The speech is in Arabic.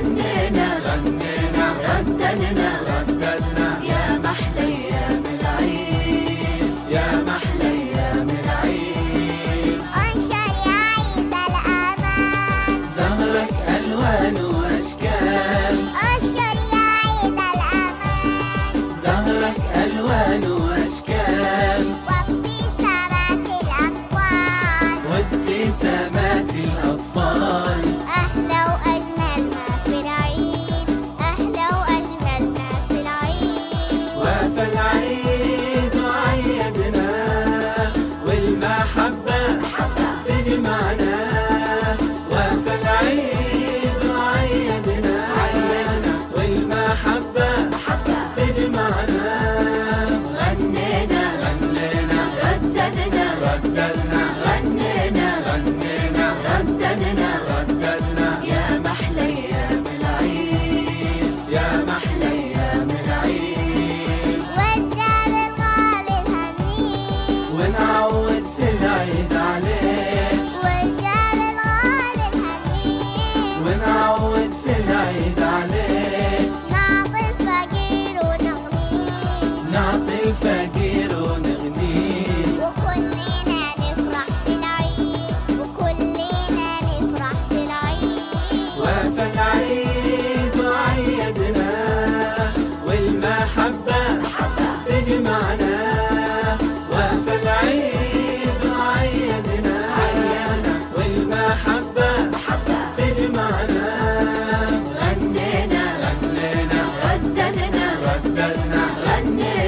غنينا غنينا رددنا رددنا يا محلى أيام العيد يا محلى أيام العيد. انشر يا عيد الأمان، زهرك ألوان وأشكال، انشر يا عيد الأمان، زهرك ألوان وأشكال، وابتسامات الأطفال، وابتسامات الأطفال. أحلى وأجمل ما في العيد، أحلى وأجمل ما في العيد. وفى العيد وعيدنا والمحبة تجمعنا. وفى العيد وعيدنا والمحبة تجمعنا. غنينا غنينا رددنا رددنا غنينا غنينا رددنا رددنا يا محلى أيام العيد يا محلى أيام العيد. والجار الغالي الهنيه، ونعود في العيد عليه، والجار الغالي الهنيه، ونعود في العيد عليه. نعطي الفقير ونغنيه، نعطي الفقير ونغنيه. وكلنا نفرح في العيد، وكلنا نفرح في العيد. وفى العيد وعيدنا والمحبة تجمعنا. وفى العيد وعيدنا والمحبة تجمعنا. غنينا غنينا رددنا رددنا غنينا